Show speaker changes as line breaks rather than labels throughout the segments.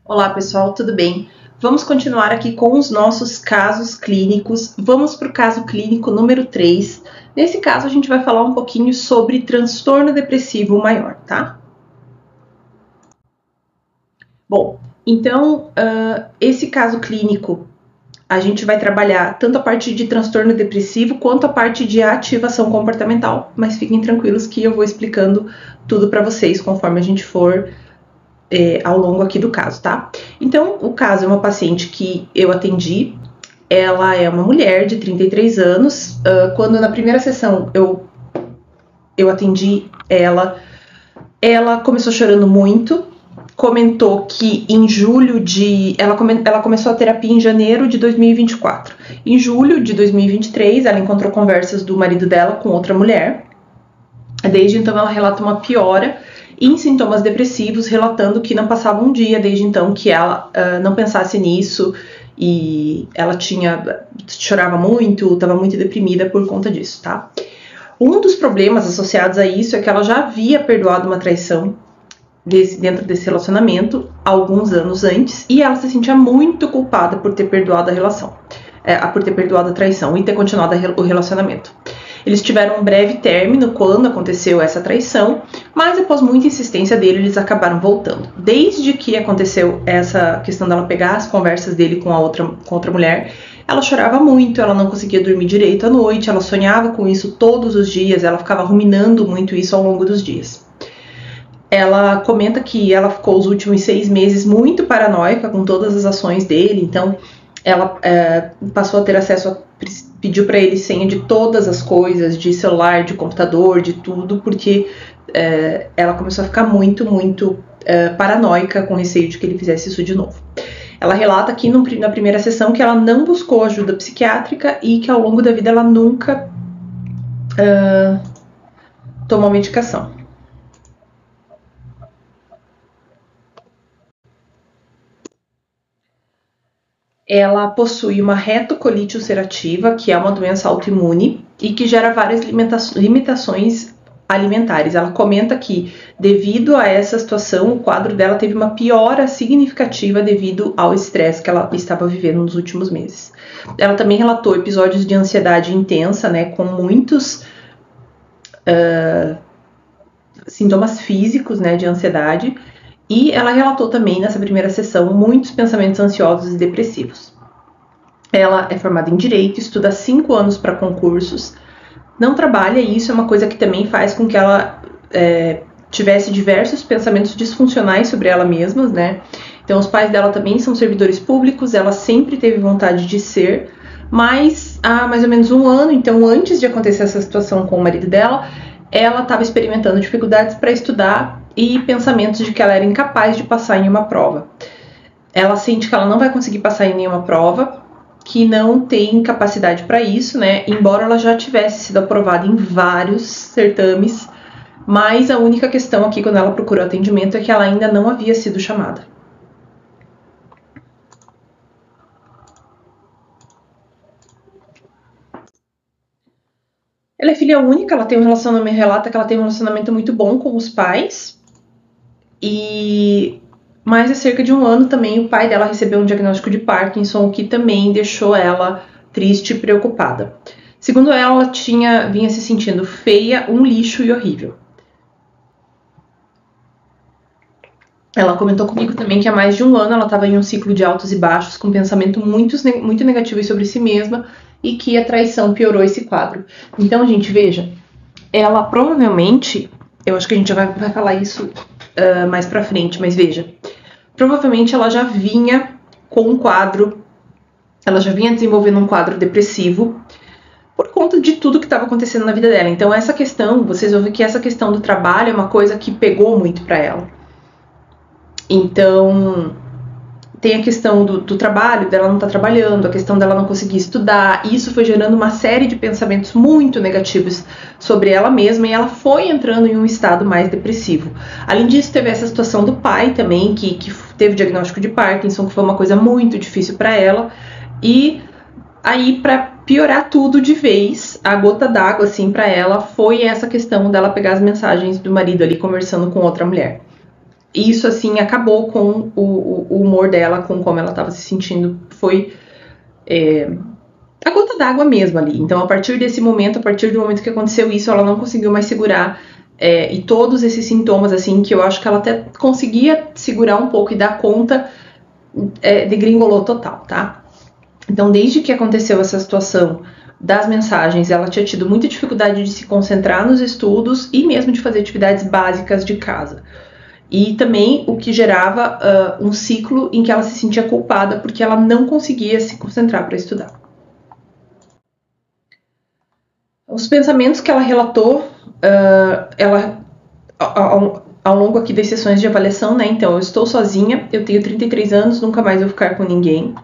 Olá pessoal, tudo bem? Vamos continuar aqui com os nossos casos clínicos. Vamos para o caso clínico número 3. Nesse caso a gente vai falar um pouquinho sobre transtorno depressivo maior, tá? Bom, então esse caso clínico a gente vai trabalhar tanto a parte de transtorno depressivo quanto a parte de ativação comportamental, mas fiquem tranquilos que eu vou explicando tudo para vocês conforme a gente for ao longo aqui do caso, tá? Então, o caso é uma paciente que eu atendi, ela é uma mulher de 33 anos, quando na primeira sessão eu atendi ela começou chorando muito, comentou que em julho ela começou a terapia em janeiro de 2024. Em julho de 2023, ela encontrou conversas do marido dela com outra mulher. Desde então, ela relata uma piora em sintomas depressivos, relatando que não passava um dia desde então que ela não pensasse nisso, e ela chorava muito, estava muito deprimida por conta disso, tá? Um dos problemas associados a isso é que ela já havia perdoado uma traição dentro desse relacionamento alguns anos antes, e ela se sentia muito culpada por ter perdoado a relação, por ter perdoado a traição e ter continuado o relacionamento. Eles tiveram um breve término quando aconteceu essa traição, mas após muita insistência dele, eles acabaram voltando. Desde que aconteceu essa questão dela pegar as conversas dele com outra mulher, ela chorava muito, ela não conseguia dormir direito à noite, ela sonhava com isso todos os dias, ela ficava ruminando muito isso ao longo dos dias. Ela comenta que ela ficou os últimos 6 meses muito paranoica com todas as ações dele, então ela passou a ter acesso pediu para ele senha de todas as coisas, de celular, de computador, de tudo, porque ela começou a ficar muito paranoica com receio de que ele fizesse isso de novo. Ela relata aqui na primeira sessão que ela não buscou ajuda psiquiátrica e que ao longo da vida ela nunca tomou medicação. Ela possui uma retocolite ulcerativa, que é uma doença autoimune e que gera várias limitações alimentares. Ela comenta que, devido a essa situação, o quadro dela teve uma piora significativa devido ao estresse que ela estava vivendo nos últimos meses. Ela também relatou episódios de ansiedade intensa, né, com muitos sintomas físicos, né, de ansiedade. E ela relatou também nessa primeira sessão muitos pensamentos ansiosos e depressivos. Ela é formada em Direito, estuda 5 anos para concursos, não trabalha, e isso é uma coisa que também faz com que ela tivesse diversos pensamentos disfuncionais sobre ela mesma, né? Então os pais dela também são servidores públicos, ela sempre teve vontade de ser, mas há mais ou menos 1 ano, então antes de acontecer essa situação com o marido dela, ela estava experimentando dificuldades para estudar e pensamentos de que ela era incapaz de passar em uma prova. Ela sente que ela não vai conseguir passar em nenhuma prova, que não tem capacidade para isso, né? Embora ela já tivesse sido aprovada em vários certames, mas a única questão aqui quando ela procurou atendimento é que ela ainda não havia sido chamada. Ela é filha única, ela tem relata que ela tem um relacionamento muito bom com os pais. E mais de cerca de 1 ano também o pai dela recebeu um diagnóstico de Parkinson, o que também deixou ela triste e preocupada. Segundo ela vinha se sentindo feia, um lixo e horrível. Ela comentou comigo também que há mais de 1 ano ela estava em um ciclo de altos e baixos, com pensamento muito negativos sobre si mesma, e que a traição piorou esse quadro. Então, gente, veja, ela provavelmente, eu acho que a gente já vai falar isso mais pra frente, mas veja, provavelmente ela já vinha com um quadro, ela já vinha desenvolvendo um quadro depressivo por conta de tudo que estava acontecendo na vida dela. Então essa questão, vocês vão ver que essa questão do trabalho é uma coisa que pegou muito pra ela. Então tem a questão do trabalho, dela não estar trabalhando, a questão dela não conseguir estudar, e isso foi gerando uma série de pensamentos muito negativos sobre ela mesma, e ela foi entrando em um estado mais depressivo. Além disso, teve essa situação do pai também, que teve diagnóstico de Parkinson, que foi uma coisa muito difícil para ela, e aí, para piorar tudo de vez, a gota d'água, assim, para ela, foi essa questão dela pegar as mensagens do marido ali conversando com outra mulher. isso, assim, acabou com o humor dela, com como ela estava se sentindo. Foi a gota d'água mesmo ali. Então, a partir desse momento, a partir do momento que aconteceu isso, ela não conseguiu mais segurar. E todos esses sintomas, assim, que eu acho que ela até conseguia segurar um pouco e dar conta, degringolou total, tá? Então, desde que aconteceu essa situação das mensagens, ela tinha tido muita dificuldade de se concentrar nos estudos e mesmo de fazer atividades básicas de casa. E também o que gerava um ciclo em que ela se sentia culpada porque ela não conseguia se concentrar para estudar. Os pensamentos que ela relatou, ao longo aqui das sessões de avaliação, né? Então, eu estou sozinha, eu tenho 33 anos, nunca mais vou ficar com ninguém.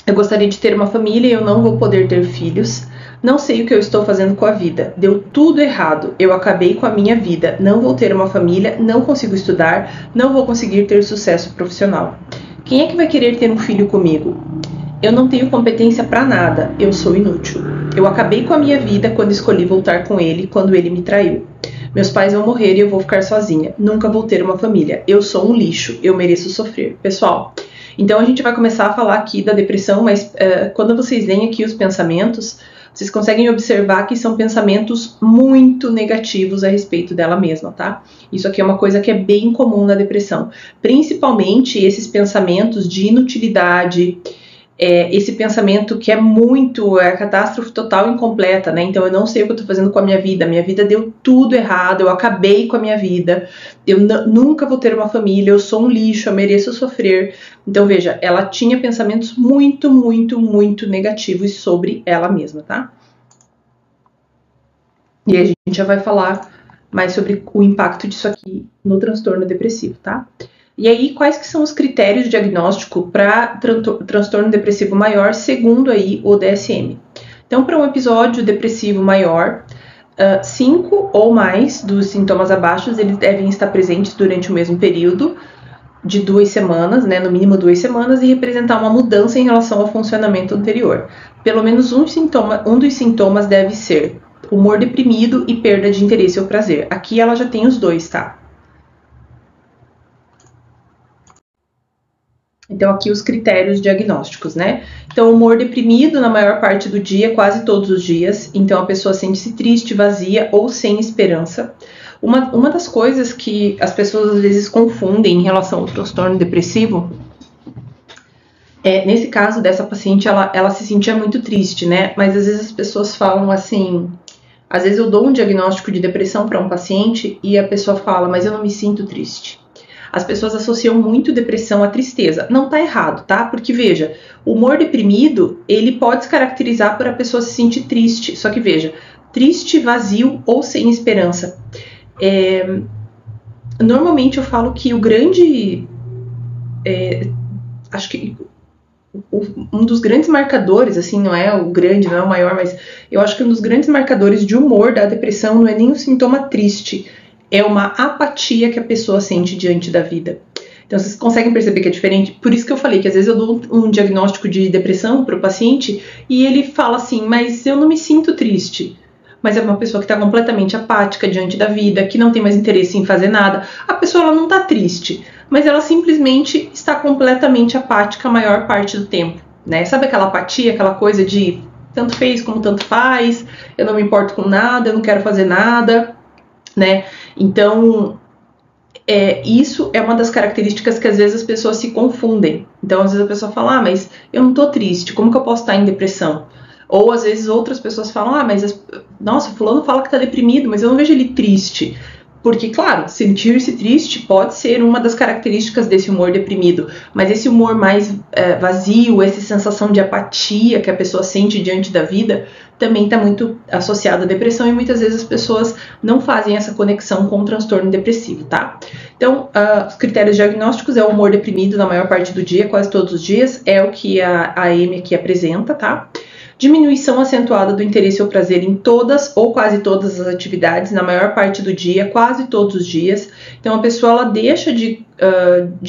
Eu gostaria de ter uma família e eu não vou poder ter filhos. Não sei o que eu estou fazendo com a vida. Deu tudo errado. Eu acabei com a minha vida. Não vou ter uma família, não consigo estudar, não vou conseguir ter sucesso profissional. Quem é que vai querer ter um filho comigo? Eu não tenho competência para nada. Eu sou inútil. Eu acabei com a minha vida quando escolhi voltar com ele, quando ele me traiu. Meus pais vão morrer e eu vou ficar sozinha. Nunca vou ter uma família. Eu sou um lixo. Eu mereço sofrer. Pessoal, então a gente vai começar a falar aqui da depressão, mas quando vocês veem aqui os pensamentos, vocês conseguem observar que são pensamentos muito negativos a respeito dela mesma, tá? Isso aqui é uma coisa que é bem comum na depressão. Principalmente esses pensamentos de inutilidade, esse pensamento que é muito catástrofe total e incompleta, né? Então eu não sei o que eu tô fazendo com a minha vida deu tudo errado, eu acabei com a minha vida, eu nunca vou ter uma família, eu sou um lixo, eu mereço sofrer. Então veja, ela tinha pensamentos muito, muito, muito negativos sobre ela mesma, tá? E a gente já vai falar mais sobre o impacto disso aqui no transtorno depressivo, tá? E aí, quais que são os critérios de diagnóstico para transtorno depressivo maior, segundo aí o DSM? Então, para um episódio depressivo maior, 5 ou mais dos sintomas abaixo, eles devem estar presentes durante o mesmo período de 2 semanas, né, no mínimo 2 semanas, e representar uma mudança em relação ao funcionamento anterior. Pelo menos um dos sintomas deve ser humor deprimido e perda de interesse ou prazer. Aqui ela já tem os dois, tá? Então, aqui os critérios diagnósticos, né? Então, humor deprimido na maior parte do dia, quase todos os dias. Então, a pessoa sente-se triste, vazia ou sem esperança. Uma das coisas que as pessoas às vezes confundem em relação ao transtorno depressivo nesse caso dessa paciente, ela se sentia muito triste, né? Mas às vezes as pessoas falam assim... Às vezes eu dou um diagnóstico de depressão para um paciente e a pessoa fala, mas eu não me sinto triste. As pessoas associam muito depressão à tristeza. Não tá errado, tá? Porque, veja, o humor deprimido, ele pode se caracterizar por a pessoa se sentir triste. Só que, veja, triste, vazio ou sem esperança. Normalmente eu falo que o grande... acho que um dos grandes marcadores, assim, não é o grande, não é o maior, mas eu acho que um dos grandes marcadores de humor da depressão não é nem um sintoma triste, é uma apatia que a pessoa sente diante da vida. Então, vocês conseguem perceber que é diferente? Por isso que eu falei que às vezes eu dou um diagnóstico de depressão para o paciente e ele fala assim, mas eu não me sinto triste. Mas é uma pessoa que está completamente apática diante da vida, que não tem mais interesse em fazer nada. A pessoa ela não está triste, mas ela simplesmente está completamente apática a maior parte do tempo, né? Sabe aquela apatia, aquela coisa de tanto fez como tanto faz, eu não me importo com nada, eu não quero fazer nada, né? Então, isso é uma das características que às vezes as pessoas se confundem. Então, às vezes a pessoa fala, mas eu não tô triste, como que eu posso estar em depressão? Ou às vezes outras pessoas falam, nossa, fulano fala que tá deprimido, mas eu não vejo ele triste. Porque, claro, sentir-se triste pode ser uma das características desse humor deprimido, mas esse humor mais vazio, essa sensação de apatia que a pessoa sente diante da vida, também está muito associado à depressão e muitas vezes as pessoas não fazem essa conexão com o transtorno depressivo, tá? Então, os critérios diagnósticos é o humor deprimido na maior parte do dia, quase todos os dias, é o que a Amy aqui apresenta, tá? Diminuição acentuada do interesse ou prazer em todas ou quase todas as atividades, na maior parte do dia, quase todos os dias. Então, a pessoa ela deixa de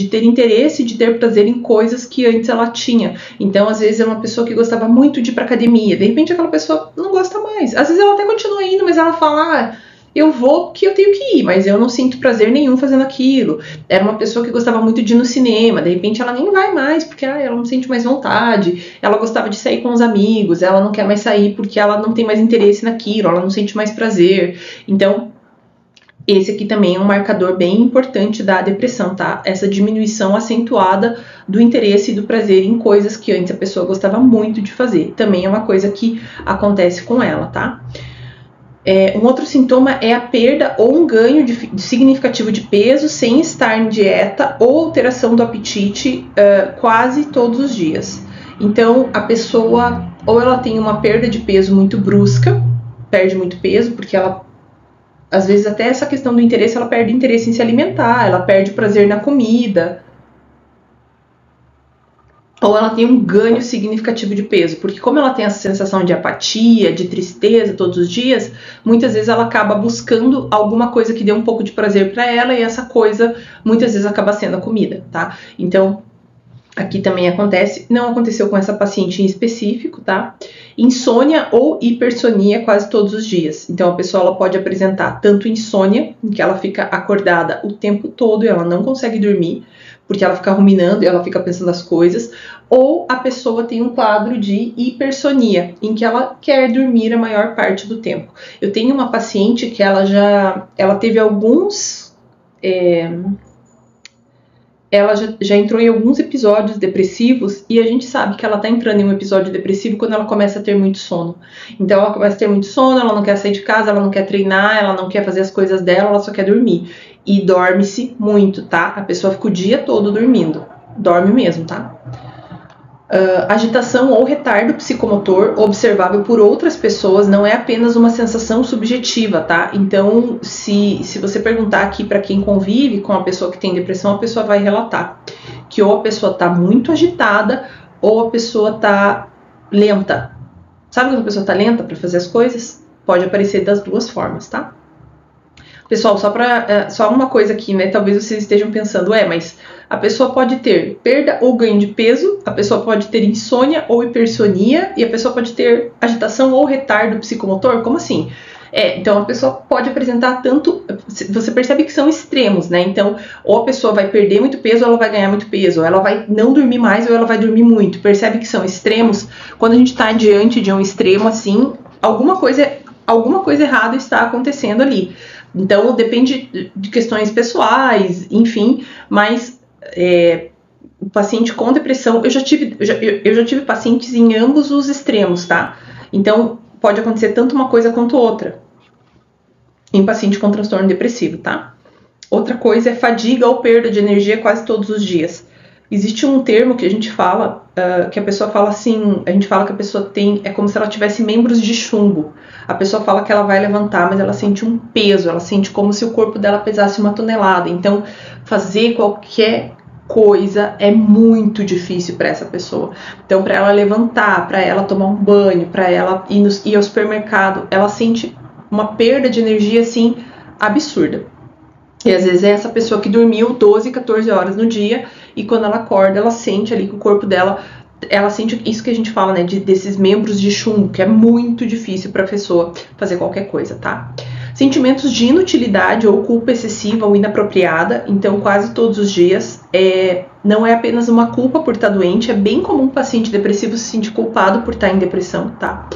ter interesse, de ter prazer em coisas que antes ela tinha. Então, às vezes, é uma pessoa que gostava muito de ir para academia. De repente, aquela pessoa não gosta mais. Às vezes, ela até continua indo, mas ela fala... eu vou porque eu tenho que ir, mas eu não sinto prazer nenhum fazendo aquilo. Era uma pessoa que gostava muito de ir no cinema, de repente ela nem vai mais porque ela não sente mais vontade, ela gostava de sair com os amigos, ela não quer mais sair porque ela não tem mais interesse naquilo, ela não sente mais prazer. Então, esse aqui também é um marcador bem importante da depressão, tá? Essa diminuição acentuada do interesse e do prazer em coisas que antes a pessoa gostava muito de fazer. Também é uma coisa que acontece com ela, tá? Um outro sintoma é a perda ou um ganho significativo de peso sem estar em dieta ou alteração do apetite quase todos os dias. Então, a pessoa, ou ela tem uma perda de peso muito brusca, perde muito peso, porque ela, às vezes até essa questão do interesse, ela perde interesse em se alimentar, ela perde prazer na comida, ou ela tem um ganho significativo de peso, porque como ela tem essa sensação de apatia, de tristeza todos os dias, muitas vezes ela acaba buscando alguma coisa que dê um pouco de prazer para ela, e essa coisa muitas vezes acaba sendo a comida, tá? Então, aqui também acontece, não aconteceu com essa paciente em específico, tá? Insônia ou hipersonia quase todos os dias. Então, a pessoa ela pode apresentar tanto insônia, em que ela fica acordada o tempo todo e ela não consegue dormir, porque ela fica ruminando e ela fica pensando as coisas, ou a pessoa tem um quadro de hipersonia, em que ela quer dormir a maior parte do tempo. Eu tenho uma paciente que ela teve alguns... ela já entrou em alguns episódios depressivos, e a gente sabe que ela tá entrando em um episódio depressivo quando ela começa a ter muito sono. Então ela começa a ter muito sono, ela não quer sair de casa, ela não quer treinar, ela não quer fazer as coisas dela, ela só quer dormir. E dorme-se muito, tá? A pessoa fica o dia todo dormindo. Dorme mesmo, tá? Agitação ou retardo psicomotor observável por outras pessoas não é apenas uma sensação subjetiva, tá? Então, se você perguntar aqui para quem convive com a pessoa que tem depressão, a pessoa vai relatar que ou a pessoa tá muito agitada ou a pessoa tá lenta. Sabe quando a pessoa tá lenta para fazer as coisas? Pode aparecer das duas formas, tá? Pessoal, só uma coisa aqui, né? Talvez vocês estejam pensando, mas a pessoa pode ter perda ou ganho de peso, a pessoa pode ter insônia ou hipersonia, e a pessoa pode ter agitação ou retardo psicomotor? Como assim? Então a pessoa pode apresentar tanto... Você percebe que são extremos, né? Então, ou a pessoa vai perder muito peso, ou ela vai ganhar muito peso, ou ela vai não dormir mais, ou ela vai dormir muito. Percebe que são extremos? Quando a gente está diante de um extremo assim, alguma coisa errada está acontecendo ali. Então, depende de questões pessoais, enfim, mas o paciente com depressão, eu já tive pacientes em ambos os extremos, tá? Então, pode acontecer tanto uma coisa quanto outra em paciente com transtorno depressivo, tá? Outra coisa é fadiga ou perda de energia quase todos os dias. Existe um termo que a gente fala, que a pessoa fala assim, a gente fala que a pessoa é como se ela tivesse membros de chumbo. A pessoa fala que ela vai levantar, mas ela sente um peso, ela sente como se o corpo dela pesasse 1 tonelada. Então, fazer qualquer coisa é muito difícil para essa pessoa. Então, para ela levantar, para ela tomar um banho, para ela ir ao supermercado, ela sente uma perda de energia assim absurda. E às vezes é essa pessoa que dormiu 12, 14 horas no dia, e quando ela acorda, ela sente ali que o corpo dela, ela sente isso que a gente fala, né, desses membros de chumbo, que é muito difícil para a pessoa fazer qualquer coisa, tá? Sentimentos de inutilidade ou culpa excessiva ou inapropriada, então quase todos os dias, não é apenas uma culpa por estar doente, é bem comum o paciente depressivo se sentir culpado por estar em depressão, tá?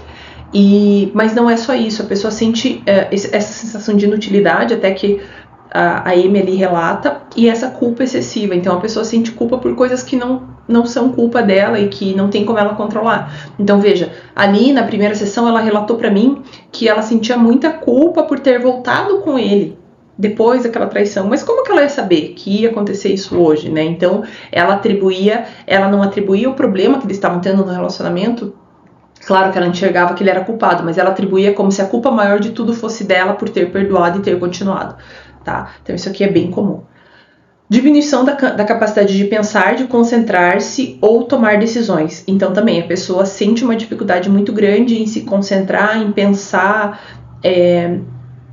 Mas não é só isso, a pessoa sente essa sensação de inutilidade, até que a Amy ali relata, e essa culpa excessiva. Então a pessoa sente culpa por coisas que não são culpa dela e que não tem como ela controlar. Então veja, ali na primeira sessão ela relatou pra mim que ela sentia muita culpa por ter voltado com ele depois daquela traição, mas como que ela ia saber que ia acontecer isso hoje, né? Então ela não atribuía o problema que eles estavam tendo no relacionamento. Claro que ela enxergava que ele era culpado, mas ela atribuía como se a culpa maior de tudo fosse dela por ter perdoado e ter continuado, tá? Então isso aqui é bem comum. Diminuição da capacidade de pensar, de concentrar-se ou tomar decisões. Então também a pessoa sente uma dificuldade muito grande em se concentrar, em pensar.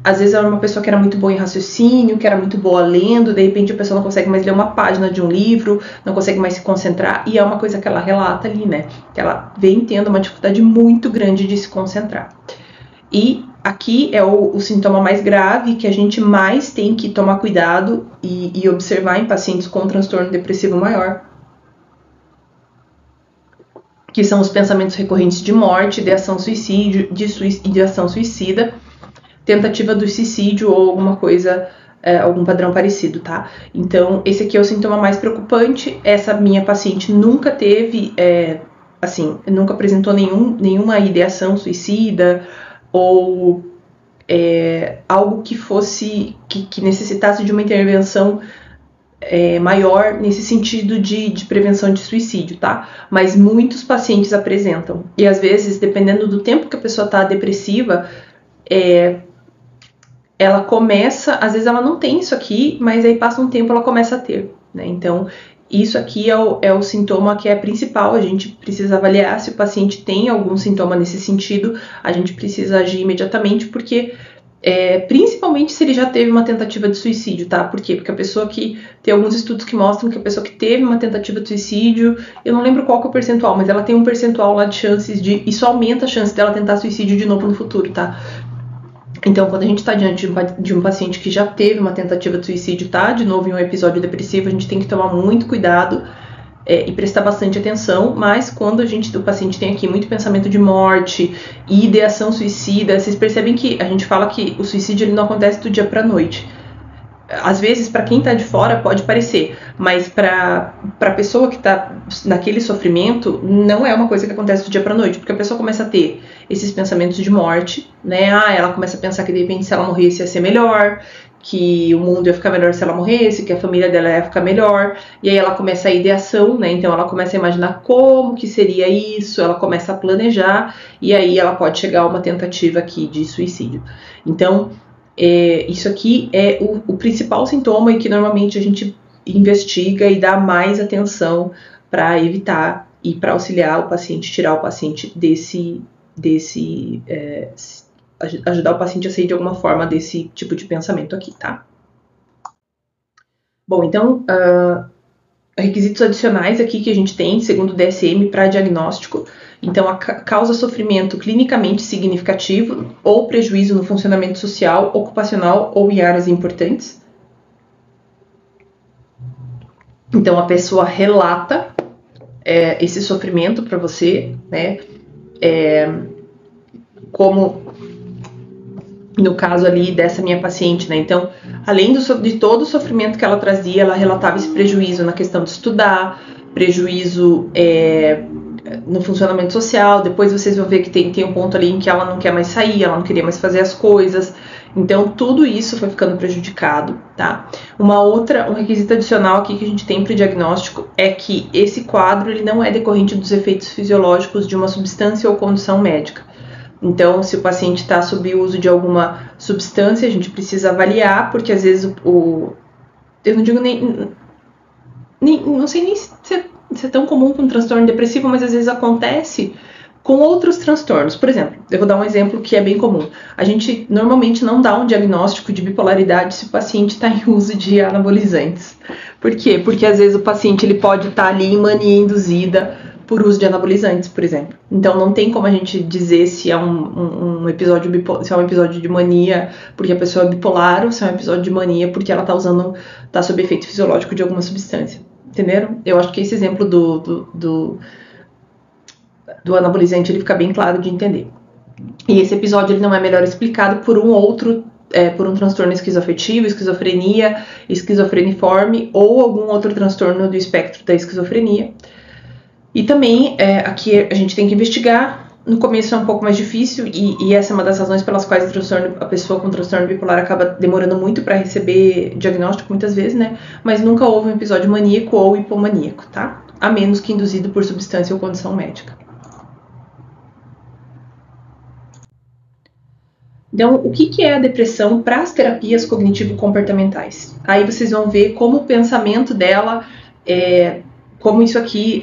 Às vezes ela era uma pessoa que era muito boa em raciocínio, que era muito boa lendo, de repente a pessoa não consegue mais ler uma página de um livro, não consegue mais se concentrar, e é uma coisa que ela relata ali, né? Que ela vem tendo uma dificuldade muito grande de se concentrar. E aqui é o sintoma mais grave que a gente mais tem que tomar cuidado e observar em pacientes com transtorno depressivo maior, que são os pensamentos recorrentes de morte, de ação suicídio, de ação suicida, tentativa do suicídio ou alguma coisa, algum padrão parecido, tá? Então, esse aqui é o sintoma mais preocupante. Essa minha paciente nunca teve, nunca apresentou nenhuma ideação suicida ou algo que fosse, que necessitasse de uma intervenção maior nesse sentido de prevenção de suicídio, tá? Mas muitos pacientes apresentam. E às vezes, dependendo do tempo que a pessoa tá depressiva, ela começa, às vezes ela não tem isso aqui, mas aí passa um tempo ela começa a ter, né? Então, isso aqui é o sintoma que é principal. A gente precisa avaliar se o paciente tem algum sintoma nesse sentido, a gente precisa agir imediatamente, porque principalmente se ele já teve uma tentativa de suicídio, tá? Por quê? Porque a pessoa que tem alguns estudos que mostram que a pessoa que teve uma tentativa de suicídio, eu não lembro qual que é o percentual, mas ela tem um percentual lá de chances isso aumenta a chance dela tentar suicídio de novo no futuro, tá? Então, quando a gente está diante de um paciente que já teve uma tentativa de suicídio, tá? De novo em um episódio depressivo, a gente tem que tomar muito cuidado e prestar bastante atenção, mas quando o paciente tem aqui muito pensamento de morte e ideação suicida, vocês percebem que a gente fala que o suicídio ele não acontece do dia para a noite. Às vezes, para quem está de fora, pode parecer, mas para a pessoa que está naquele sofrimento, não é uma coisa que acontece do dia para a noite, porque a pessoa começa a ter esses pensamentos de morte, né? Ela começa a pensar que de repente se ela morresse ia ser melhor, que o mundo ia ficar melhor se ela morresse, que a família dela ia ficar melhor, e aí ela começa a ideação, né? Então ela começa a imaginar como que seria isso, ela começa a planejar, e aí ela pode chegar a uma tentativa aqui de suicídio. Então, isso aqui é o principal sintoma e que normalmente a gente investiga e dá mais atenção para evitar e para auxiliar o paciente, tirar o paciente ajudar o paciente a sair de alguma forma desse tipo de pensamento aqui, tá? Bom, então, requisitos adicionais aqui que a gente tem, segundo o DSM, para diagnóstico. Então, causa sofrimento clinicamente significativo ou prejuízo no funcionamento social, ocupacional ou em áreas importantes. Então, a pessoa relata esse sofrimento para você, né? Como no caso ali dessa minha paciente, né? Então, além de todo o sofrimento que ela trazia, ela relatava esse prejuízo na questão de estudar, prejuízo no funcionamento social. Depois vocês vão ver que tem um ponto ali em que ela não quer mais sair, ela não queria mais fazer as coisas. Então, tudo isso foi ficando prejudicado, tá? Um requisito adicional aqui que a gente tem para o diagnóstico é que esse quadro ele não é decorrente dos efeitos fisiológicos de uma substância ou condição médica. Então, se o paciente está sob o uso de alguma substância, a gente precisa avaliar, porque às vezes eu não digo não sei nem se é tão comum com um transtorno depressivo, mas às vezes acontece com outros transtornos. Por exemplo, eu vou dar um exemplo que é bem comum. A gente normalmente não dá um diagnóstico de bipolaridade se o paciente está em uso de anabolizantes. Por quê? Porque às vezes o paciente ele pode estar ali em mania induzida por uso de anabolizantes, por exemplo. Então não tem como a gente dizer se é um episódio de mania porque a pessoa é bipolar ou se é um episódio de mania porque ela está sob efeito fisiológico de alguma substância. Entenderam? Eu acho que esse exemplo do anabolizante ele fica bem claro de entender. E esse episódio ele não é melhor explicado por por um transtorno esquizoafetivo, esquizofrenia, esquizofreniforme ou algum outro transtorno do espectro da esquizofrenia. E também, aqui a gente tem que investigar. No começo é um pouco mais difícil e essa é uma das razões pelas quais a pessoa com transtorno bipolar acaba demorando muito para receber diagnóstico muitas vezes, né? Mas nunca houve um episódio maníaco ou hipomaníaco, tá? A menos que induzido por substância ou condição médica. Então, o que é a depressão para as terapias cognitivo-comportamentais? Aí vocês vão ver como o pensamento dela como isso aqui,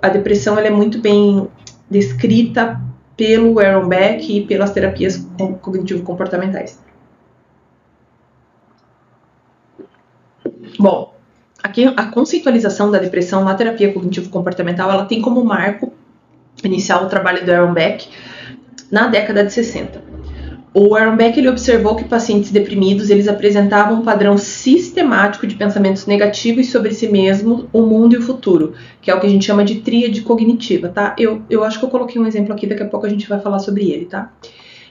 a depressão ela é muito bem descrita pelo Aaron Beck e pelas terapias cognitivo-comportamentais. Bom, aqui a conceitualização da depressão na terapia cognitivo-comportamental, ela tem como marco inicial o trabalho do Aaron Beck, na década de 60. O Aaron Beck ele observou que pacientes deprimidos eles apresentavam um padrão sistemático de pensamentos negativos sobre si mesmo, o mundo e o futuro, que é o que a gente chama de tríade cognitiva, tá? Eu acho que eu coloquei um exemplo aqui, daqui a pouco a gente vai falar sobre ele, tá?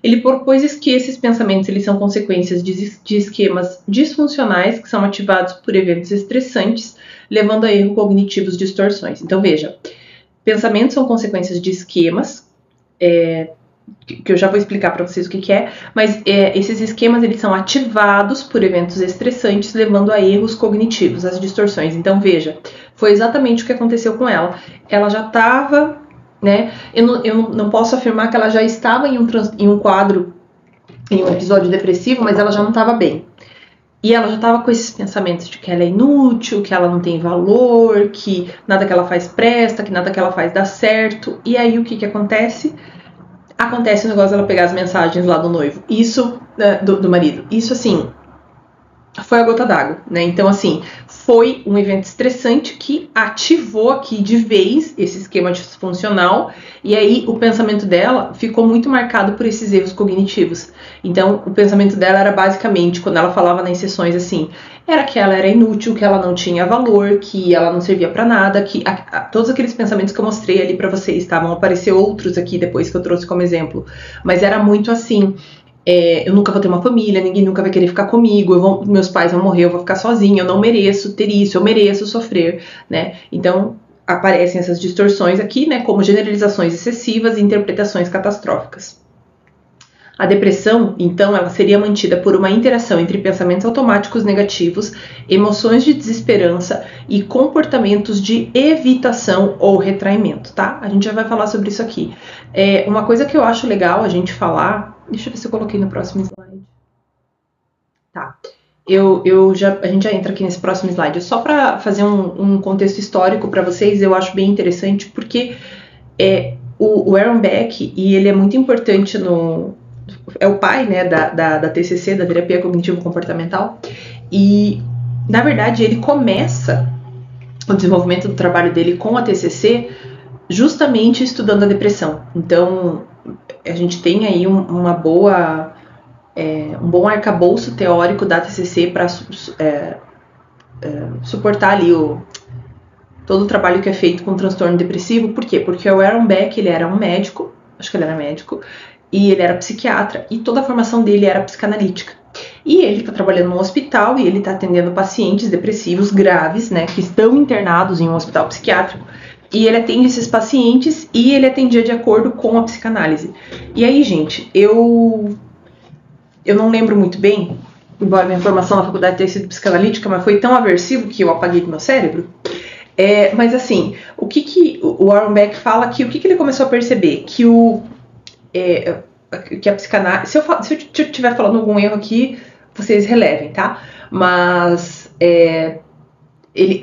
Ele propôs que esses pensamentos eles são consequências de esquemas disfuncionais que são ativados por eventos estressantes, levando a erros cognitivos, distorções. Então, veja, pensamentos são consequências de esquemas, que eu já vou explicar para vocês o que é, mas esses esquemas eles são ativados por eventos estressantes, levando a erros cognitivos, as distorções. Então, veja, foi exatamente o que aconteceu com ela. Ela já estava, né? Eu não posso afirmar que ela já estava em um quadro, em um episódio depressivo, mas ela já não estava bem. E ela já estava com esses pensamentos de que ela é inútil, que ela não tem valor, que nada que ela faz presta, que nada que ela faz dá certo. E aí o que acontece? Acontece o negócio dela pegar as mensagens lá do noivo. Isso, do marido. Isso, assim, foi a gota d'água, né? Então, assim, foi um evento estressante que ativou aqui de vez esse esquema disfuncional. E aí o pensamento dela ficou muito marcado por esses erros cognitivos. Então, o pensamento dela era basicamente, quando ela falava nas sessões assim, era que ela era inútil, que ela não tinha valor, que ela não servia pra nada, que todos aqueles pensamentos que eu mostrei ali pra vocês, tá? Vão aparecer outros aqui depois que eu trouxe como exemplo. Mas era muito assim, eu nunca vou ter uma família, ninguém nunca vai querer ficar comigo, meus pais vão morrer, eu vou ficar sozinha, eu não mereço ter isso, eu mereço sofrer, né? Então, aparecem essas distorções aqui, né, como generalizações excessivas e interpretações catastróficas. A depressão, então, ela seria mantida por uma interação entre pensamentos automáticos negativos, emoções de desesperança e comportamentos de evitação ou retraimento, tá? A gente já vai falar sobre isso aqui. Uma coisa que eu acho legal a gente falar... Deixa eu ver se eu coloquei no próximo slide. Tá. A gente já entra aqui nesse próximo slide. Só para fazer um contexto histórico para vocês, eu acho bem interessante, porque o Aaron Beck, e ele é muito importante é o pai, né, da TCC, da terapia cognitivo-comportamental, e, na verdade, ele começa o desenvolvimento do trabalho dele com a TCC justamente estudando a depressão. Então, a gente tem aí um bom arcabouço teórico da TCC para suportar ali todo o trabalho que é feito com transtorno depressivo. Por quê? Porque o Aaron Beck, ele era um médico, acho que ele era médico, e ele era psiquiatra, e toda a formação dele era psicanalítica. E ele está trabalhando num hospital e ele está atendendo pacientes depressivos graves, né, que estão internados em um hospital psiquiátrico. E ele atende esses pacientes e ele atendia de acordo com a psicanálise. E aí, gente, eu não lembro muito bem, embora minha formação na faculdade tenha sido psicanalítica, mas foi tão aversivo que eu apaguei do meu cérebro. Mas assim, o que o Aaron Beck fala aqui, o que ele começou a perceber? Que que a psicanálise... Se eu estiver falando algum erro aqui, vocês relevem, tá? Mas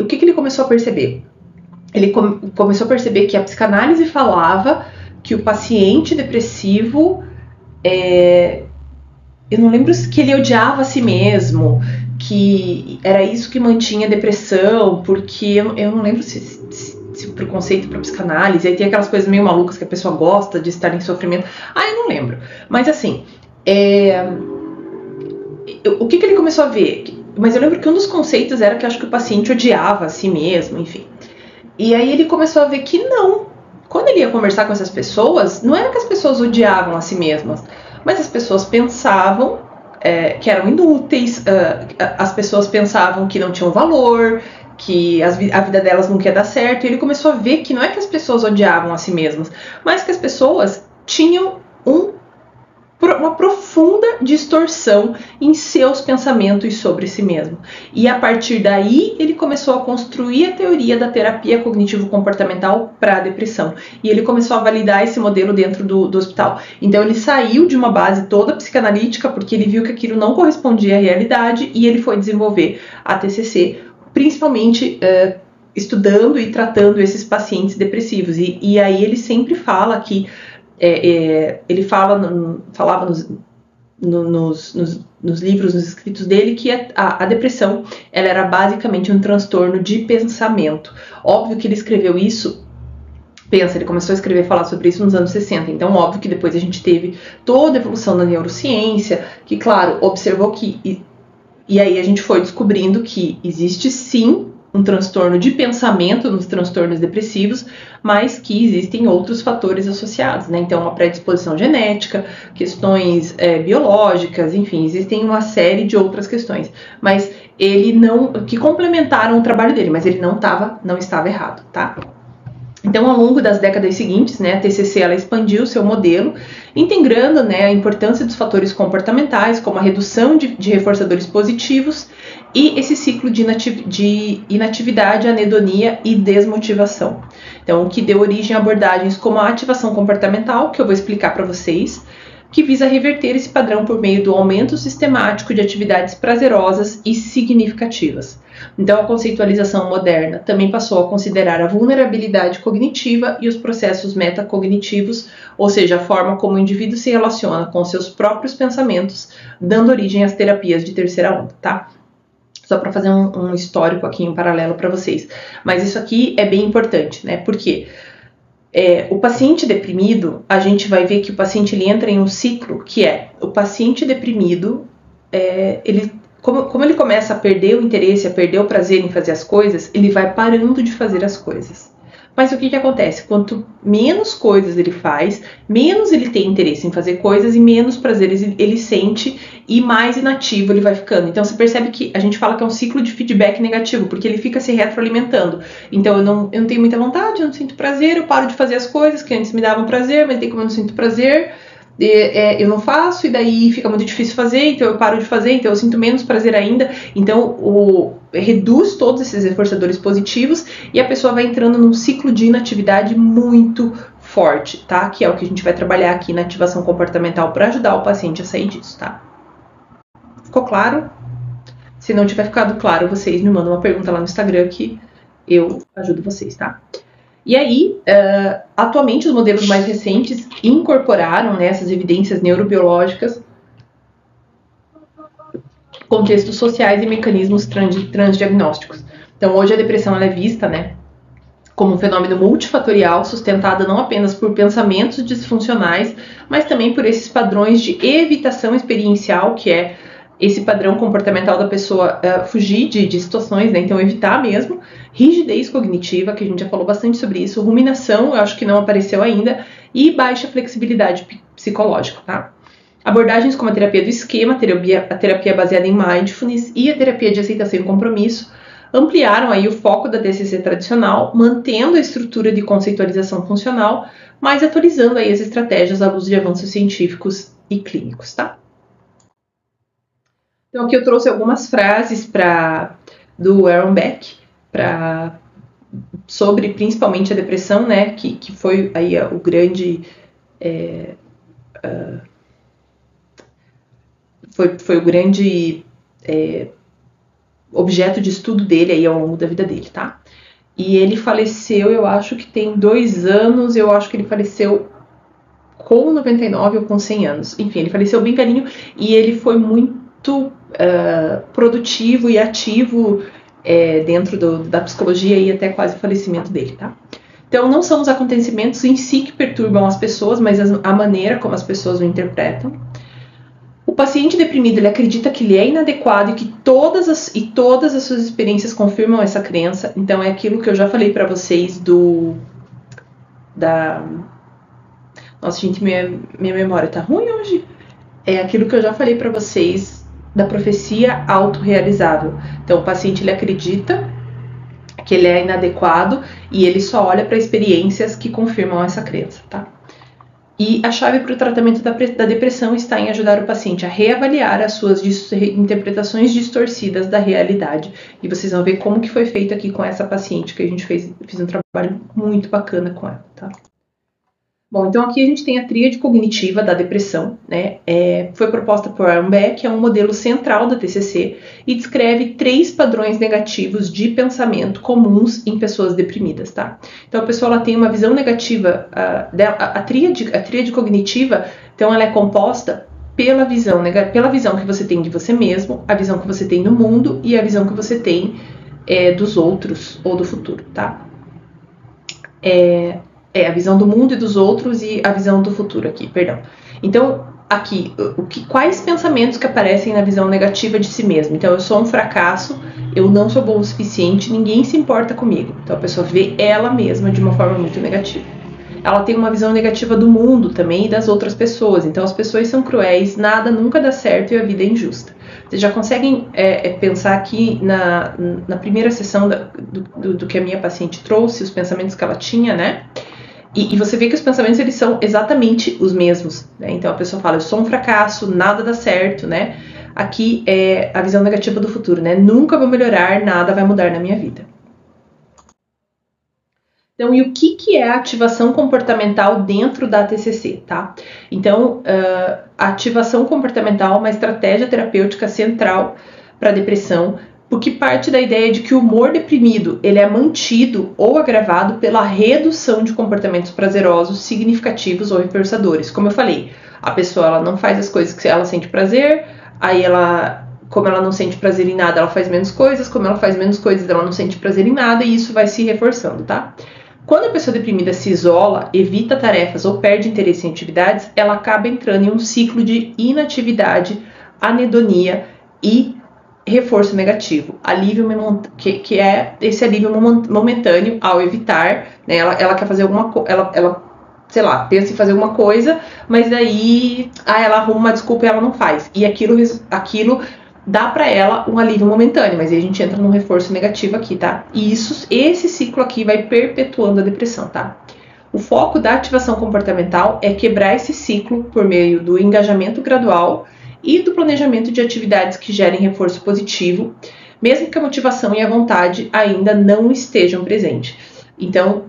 o que ele começou a perceber? Ele começou a perceber que a psicanálise falava que o paciente depressivo, eu não lembro que ele odiava a si mesmo, que era isso que mantinha a depressão, porque eu não lembro se preconceito para psicanálise, aí tem aquelas coisas meio malucas que a pessoa gosta de estar em sofrimento. Eu não lembro. Mas assim, o que ele começou a ver? Mas eu lembro que um dos conceitos era que acho que o paciente odiava a si mesmo, enfim. E aí ele começou a ver que não. Quando ele ia conversar com essas pessoas, não era que as pessoas odiavam a si mesmas, mas as pessoas pensavam que eram inúteis, as pessoas pensavam que não tinham valor, que a vida delas não ia dar certo. E ele começou a ver que não é que as pessoas odiavam a si mesmas, mas que as pessoas tinham uma profunda distorção em seus pensamentos sobre si mesmo. E a partir daí, ele começou a construir a teoria da terapia cognitivo-comportamental para a depressão. E ele começou a validar esse modelo dentro do hospital. Então, ele saiu de uma base toda psicanalítica, porque ele viu que aquilo não correspondia à realidade, e ele foi desenvolver a TCC, principalmente estudando e tratando esses pacientes depressivos. E aí ele sempre fala que ele falava nos livros, nos escritos dele, que a depressão ela era basicamente um transtorno de pensamento. Óbvio que ele escreveu isso Pensa, ele começou a escrever e falar sobre isso nos anos 60, então óbvio que depois a gente teve toda a evolução da neurociência, que claro, observou que, e aí a gente foi descobrindo que existe sim um transtorno de pensamento nos transtornos depressivos, mas que existem outros fatores associados, né? Então, uma predisposição genética, questões biológicas, enfim, existem uma série de outras questões, mas ele não, que complementaram o trabalho dele, mas ele não estava errado, tá? Então, ao longo das décadas seguintes, né, a TCC ela expandiu seu modelo, integrando, né, a importância dos fatores comportamentais, como a redução de reforçadores positivos e esse ciclo de inatividade, anedonia e desmotivação. Então, o que deu origem a abordagens como a ativação comportamental, que eu vou explicar para vocês, que visa reverter esse padrão por meio do aumento sistemático de atividades prazerosas e significativas. Então, a conceitualização moderna também passou a considerar a vulnerabilidade cognitiva e os processos metacognitivos, ou seja, a forma como o indivíduo se relaciona com seus próprios pensamentos, dando origem às terapias de terceira onda, tá? Só para fazer um histórico aqui em paralelo para vocês. Mas isso aqui é bem importante, né? Porque o paciente deprimido, a gente vai ver que o paciente ele entra em um ciclo que o paciente deprimido, como ele começa a perder o interesse, a perder o prazer em fazer as coisas, ele vai parando de fazer as coisas. Mas o que acontece? Quanto menos coisas ele faz, menos ele tem interesse em fazer coisas e menos prazer ele sente e mais inativo ele vai ficando. Então você percebe que a gente fala que é um ciclo de feedback negativo, porque ele fica se retroalimentando. Então eu não tenho muita vontade, eu não sinto prazer, eu paro de fazer as coisas que antes me davam prazer, mas daí como eu não sinto prazer, eu não faço e daí fica muito difícil fazer, então eu paro de fazer, então eu sinto menos prazer ainda, então reduz todos esses reforçadores positivos e a pessoa vai entrando num ciclo de inatividade muito forte, tá? Que é o que a gente vai trabalhar aqui na ativação comportamental para ajudar o paciente a sair disso, tá? Ficou claro? Se não tiver ficado claro, vocês me mandam uma pergunta lá no Instagram que eu ajudo vocês, tá? E aí, atualmente, os modelos mais recentes incorporaram, né, essas evidências neurobiológicas, contextos sociais e mecanismos transdiagnósticos. Então, hoje a depressão ela é vista, né, como um fenômeno multifatorial, sustentado não apenas por pensamentos disfuncionais, mas também por esses padrões de evitação experiencial, que é esse padrão comportamental da pessoa fugir de situações, né? Então evitar mesmo, rigidez cognitiva, que a gente já falou bastante sobre isso, ruminação, eu acho que não apareceu ainda, e baixa flexibilidade psicológica, tá? Abordagens como a terapia do esquema, a terapia baseada em mindfulness e a terapia de aceitação e compromisso ampliaram aí o foco da TCC tradicional, mantendo a estrutura de conceitualização funcional, mas atualizando aí as estratégias à luz de avanços científicos e clínicos, tá? Então aqui eu trouxe algumas frases do Aaron Beck sobre principalmente a depressão, né, que foi aí o grande foi o grande objeto de estudo dele aí ao longo da vida dele, tá? E ele faleceu, eu acho que tem 2 anos, eu acho que ele faleceu com 99 ou com 100 anos. Enfim, ele faleceu bem velhinho e ele foi muito produtivo e ativo dentro da psicologia e até quase o falecimento dele, tá? Então, não são os acontecimentos em si que perturbam as pessoas, mas a maneira como as pessoas o interpretam. O paciente deprimido, ele acredita que ele é inadequado e que todas as suas experiências confirmam essa crença. Então, é aquilo que eu já falei para vocês Nossa, gente, minha memória tá ruim hoje. É aquilo que eu já falei para vocês da profecia autorrealizável. Então, o paciente, ele acredita que ele é inadequado e ele só olha para experiências que confirmam essa crença, tá? E a chave para o tratamento da depressão está em ajudar o paciente a reavaliar as suas interpretações distorcidas da realidade. E vocês vão ver como que foi feito aqui com essa paciente, que a gente fez um trabalho muito bacana com ela, tá? Bom, então aqui a gente tem a tríade cognitiva da depressão, né? Foi proposta por Aaron Beck, é um modelo central da TCC e descreve 3 padrões negativos de pensamento comuns em pessoas deprimidas, tá? Então a pessoa ela tem uma visão negativa, a tríade cognitiva, então ela é composta pela visão que você tem de você mesmo, a visão que você tem do mundo e a visão que você tem dos outros ou do futuro, tá? a visão do mundo e dos outros e a visão do futuro aqui, perdão. Então, aqui, quais pensamentos que aparecem na visão negativa de si mesmo? Então, eu sou um fracasso, eu não sou bom o suficiente, ninguém se importa comigo. Então, a pessoa vê ela mesma de uma forma muito negativa. Ela tem uma visão negativa do mundo também e das outras pessoas. Então, as pessoas são cruéis, nada nunca dá certo e a vida é injusta. Vocês já conseguem pensar aqui na primeira sessão do que a minha paciente trouxe, os pensamentos que ela tinha, né? E você vê que os pensamentos, eles são exatamente os mesmos, né? Então, a pessoa fala, eu sou um fracasso, nada dá certo, né? Aqui é a visão negativa do futuro, né? Nunca vou melhorar, nada vai mudar na minha vida. Então, e o que é a ativação comportamental dentro da TCC, tá? Então, a ativação comportamental é uma estratégia terapêutica central para depressão, porque parte da ideia de que o humor deprimido ele é mantido ou agravado pela redução de comportamentos prazerosos significativos ou reforçadores. Como eu falei, a pessoa ela não faz as coisas que ela sente prazer, aí como ela não sente prazer em nada, ela faz menos coisas, como ela faz menos coisas, ela não sente prazer em nada, e isso vai se reforçando, tá? Quando a pessoa deprimida se isola, evita tarefas ou perde interesse em atividades, ela acaba entrando em um ciclo de inatividade, anedonia e reforço negativo, alívio que é esse alívio momentâneo ao evitar, né? Ela quer fazer alguma coisa, ela sei lá, pensa em fazer alguma coisa, mas daí ela arruma uma desculpa e ela não faz. E aquilo dá para ela um alívio momentâneo, mas aí a gente entra num reforço negativo aqui, tá? E esse ciclo aqui vai perpetuando a depressão, tá? O foco da ativação comportamental é quebrar esse ciclo por meio do engajamento gradual e do planejamento de atividades que gerem reforço positivo, mesmo que a motivação e a vontade ainda não estejam presentes. Então,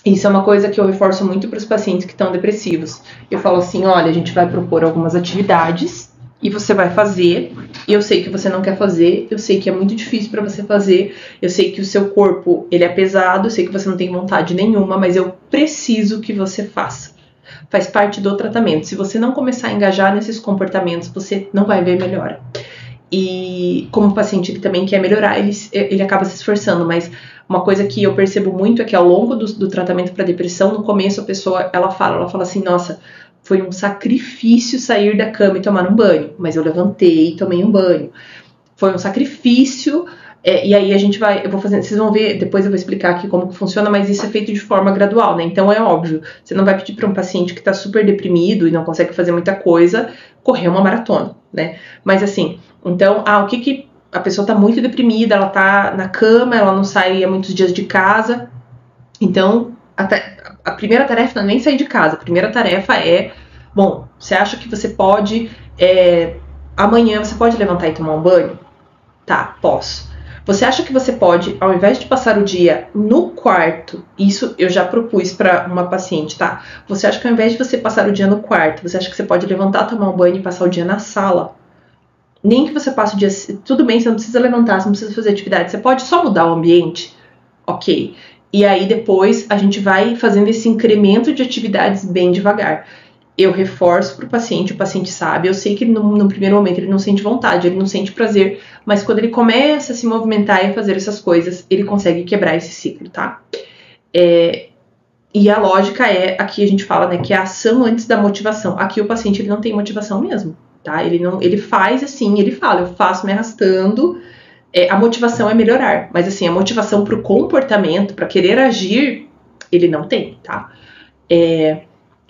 isso é uma coisa que eu reforço muito para os pacientes que estão depressivos. Eu falo assim, olha, a gente vai propor algumas atividades e você vai fazer. Eu sei que você não quer fazer, eu sei que é muito difícil para você fazer, eu sei que o seu corpo ele é pesado, eu sei que você não tem vontade nenhuma, mas eu preciso que você faça. Faz parte do tratamento. Se você não começar a engajar nesses comportamentos, você não vai ver melhora. E como o paciente ele também quer melhorar, ele acaba se esforçando, mas uma coisa que eu percebo muito é que ao longo do tratamento para depressão, no começo a pessoa, ela fala assim, nossa, foi um sacrifício sair da cama e tomar um banho, mas eu levantei e tomei um banho. Foi um sacrifício, e aí eu vou fazendo, vocês vão ver, depois eu vou explicar aqui como que funciona, mas isso é feito de forma gradual, né? Então é óbvio, você não vai pedir para um paciente que está super deprimido e não consegue fazer muita coisa, correr uma maratona, né? Mas assim, então, o que a pessoa está muito deprimida, ela está na cama, ela não sai há muitos dias de casa, então a primeira tarefa não é nem sair de casa, a primeira tarefa é, bom, você acha que você pode, amanhã você pode levantar e tomar um banho? Tá, posso. Você acha que você pode, ao invés de passar o dia no quarto, isso eu já propus para uma paciente, tá? Você acha que ao invés de você passar o dia no quarto, você acha que você pode levantar, tomar um banho e passar o dia na sala? Nem que você passe o dia, tudo bem, você não precisa levantar, você não precisa fazer atividade, você pode só mudar o ambiente? Ok. E aí depois a gente vai fazendo esse incremento de atividades bem devagar. Eu reforço para o paciente sabe, eu sei que no primeiro momento ele não sente vontade, ele não sente prazer, mas quando ele começa a se movimentar e a fazer essas coisas, ele consegue quebrar esse ciclo, tá? E a lógica aqui a gente fala, né, que é a ação antes da motivação. Aqui o paciente ele não tem motivação mesmo, tá? Ele faz assim, ele fala, eu faço me arrastando, a motivação é melhorar, mas assim, a motivação para o comportamento, para querer agir, ele não tem, tá?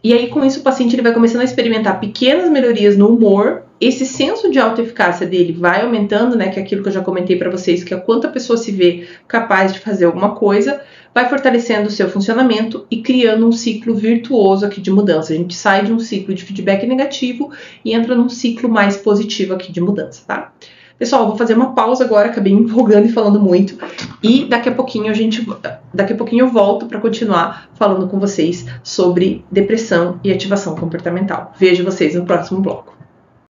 E aí, com isso, o paciente ele vai começando a experimentar pequenas melhorias no humor. Esse senso de autoeficácia dele vai aumentando, né? Que é aquilo que eu já comentei para vocês, que é quanto a pessoa se vê capaz de fazer alguma coisa, vai fortalecendo o seu funcionamento e criando um ciclo virtuoso aqui de mudança. A gente sai de um ciclo de feedback negativo e entra num ciclo mais positivo aqui de mudança, tá? Pessoal, eu vou fazer uma pausa agora, acabei me empolgando e falando muito. E daqui a pouquinho eu volto para continuar falando com vocês sobre depressão e ativação comportamental. Vejo vocês no próximo bloco.